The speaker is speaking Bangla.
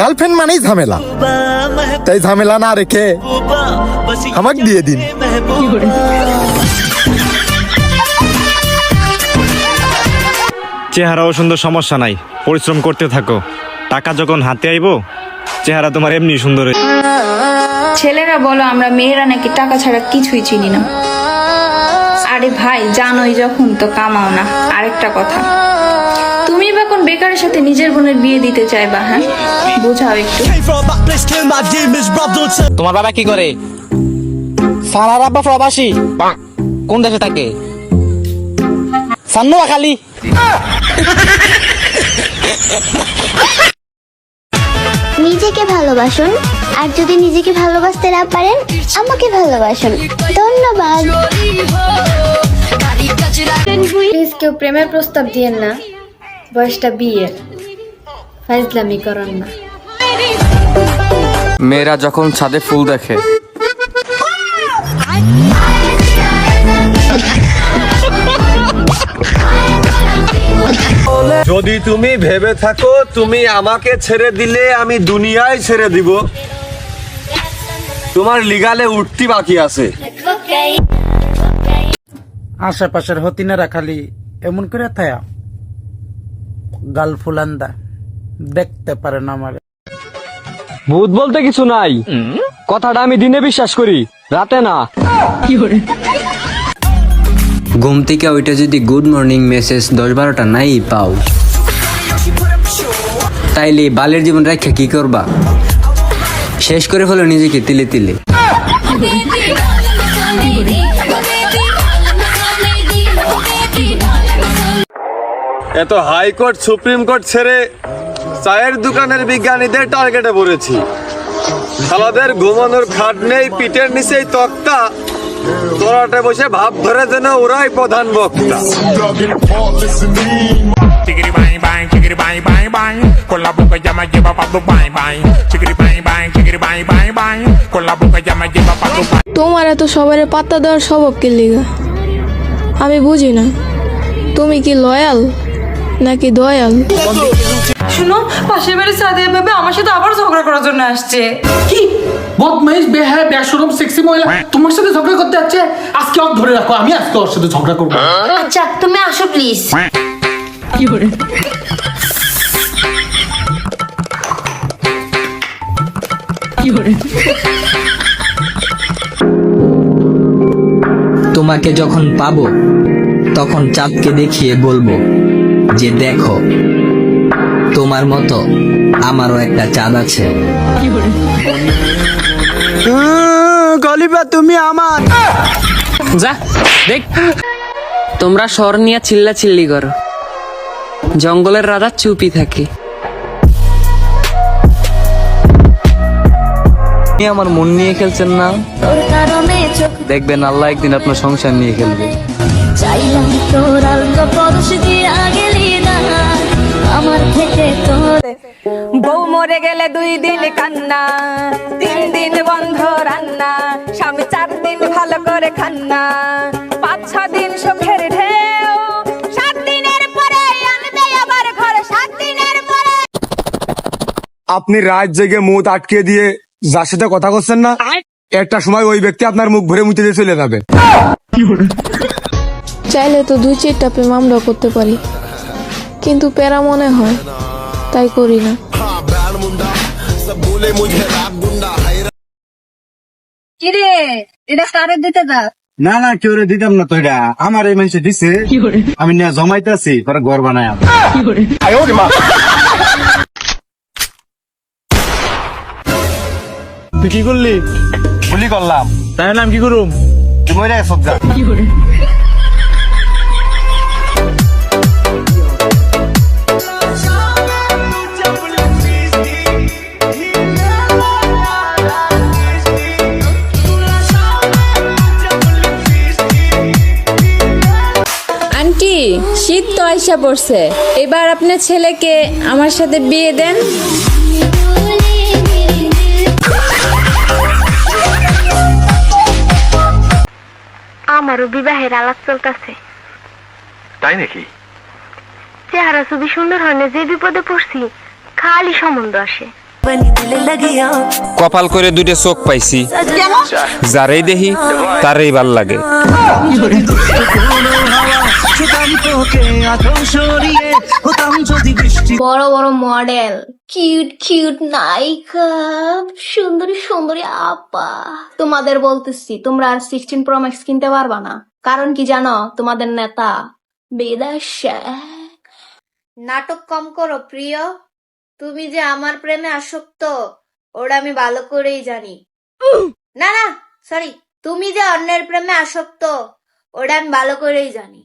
গার্লফ্রেন্ড মানেই ঝামেলা, তাই ঝামেলা না রেখে আমাকে দিয়ে দিন। চেহারাও সুন্দর, সমস্যা নাই, পরিশ্রম করতে থাকো। টাকা যখন হাতে আইবো চেহারা তোমার এমনি সুন্দর। ছেলেরা বলো আমরা মেয়েরা নাকি টাকা ছাড়া কিছুই চিনি না। আরে ভাই জানোই যখন তো কামাও না। আরেকটা কথা, তুমি বা কোন বেকারের সাথে নিজের বোনের বিয়ে দিতে চাইবা? হ্যাঁ, বোঝাও একটু। তোমার বাবা কি করে? সারার আব্বা প্রবাসী। কোন দেশে থাকে? সান্নুয়া খালি। নিজেকে ভালোবাসুন, আর যদি নিজেকে ভালোবাসতে না পারেন আমাকে ভালোবাসুন। ধন্যবাদ। প্লিজ কেউ প্রেমের প্রস্তাব দিয়েন না, বয়সটা বিয়ের, ফাইজলামি করেন না। মেয়েরা যখন ছাদে ফুল দেখে যদি তুমি ভেবে থাকো তুমি আমাকে ছেড়ে দিলে আমি দুনিয়ায় ছেড়ে দিব, তোমার লিগালে উঠতি বাকি আছে। আশেপাশের হতিনেরা খালি এমন করে থায়া গাল ফুলান্দা দেখতে পারে না আমারে। ভূত বলতে কিছু নাই, কথাটা আমি দিনে বিশ্বাস করি, রাতে না। ঘুম থেকে ওইটা যদি গুড মর্নিং মেসেজ 10-12টা নাই পাও, তাইলে বালের জীবন রেখা কি করবা? শেষ করে হলো নিজেকে তিলে তিলে। এত হাইকোর্ট সুপ্রিম কোর্ট ছেড়ে চায়ের দোকানের বিজ্ঞানীদের টার্গেটে পড়েছি। শালাদের ঘুমানোর খাট নেই, পিঠের নিচেই তক্তা, তোরাটে বসে ভাব ধরে যেন ওরাই প্রধান বক্তা। তোমার এত সবার পাত্তা দেওয়ার স্বভাব কি লিগা আমি বুঝি না। তুমি কি লয়াল নাকি দয়াল? শুনো, পাশের বাড়ির সাদিয়া ভেবে আমার সাথে আবার ঝগড়া করার জন্য আসছে। কি বদমাইশ, বেহায়া, বেশরম, সেক্সি মহিলা তোমার সাথে ঝগড়া করতে যাচ্ছে? আজকে ওকে ধরে রাখো, আমি আজকে ওর সাথে ঝগড়া করবো। আচ্ছা তুমি আসো প্লিজ। তোমাকে যখন পাবো তখন চাঁদকে দেখিয়ে বলবো যে দেখো তোমার মতো আমারও একটা চাঁদ আছে। গলিবা তুমি আমার। যা দেখ, তোমরা স্বর নিয়ে চিল্লা চিল্লি করো, জঙ্গলের রাজা চুপি থাকে। আপনি আমার মন নিয়ে খেলছেন না, দেখবেন আল্লাহ একদিন আপনার সংসার নিয়ে খেলবে। বউ মরে গেলে 2 দিন কান্না, 3 দিন বন্ধ রান্না, স্বামী 4 দিন ভালো করে খান্না, 5-6 দিন সুখের ঢেউ, 7 দিনের পরে আনবে আবার ঘরে, 7 দিনের পরে। আপনি রাত জেগে মুখ আটকে দিয়ে যার সাথে কথা করছেন না, একটা সময় ওই ব্যক্তি আপনার মুখ ভরে মুছে দিয়ে চলে যাবে। চাইলে তো 2-4টা প্রেম আমরা করতে পারি, কিন্তু প্যারা মনে হয়, তাই করি না। কিরে, এটা কারে দিতে দা? না না, কেউ রে দিতাম না তো, এটা আমার এই মানুষে দিছে, আমি নিয়ে জমাইতেছি, পরে ঘর বানায়। তুই কি করলি? গুলি করলাম, তাই নাম কি করুম? তুই মরে গেছ যা। আন্টি, শীত তো আইসা পড়ছে, এবার আপনার ছেলেকে আমার সাথে বিয়ে দেন। আমারও বিবাহের আলাপ চলতেছে। তাই নাকি? চেহারা ছবি সুন্দর হয় না, যে বিপদে পড়ছি খালি সম্বন্ধ আসে। কপাল করে দুটো চোখ পাইছি, যারেই দেখি তারই ভাল লাগে। বড় বড় মডেল, কিউট কিউট নায়িকা, সুন্দরী সুন্দরী আপা, তোমাদের বলতেছি তোমরা আর 16 Pro Max কিনতে পারবা না। কারণ কি জানো? তোমাদের নেতা বিদেশে। নাটক কম করো প্রিয়, তুমি যে আমার প্রেমে আসক্ত ওটা আমি ভালো করেই জানি। না না সরি, তুমি যে অন্যের প্রেমে আসক্ত ওটা আমি ভালো করেই জানি।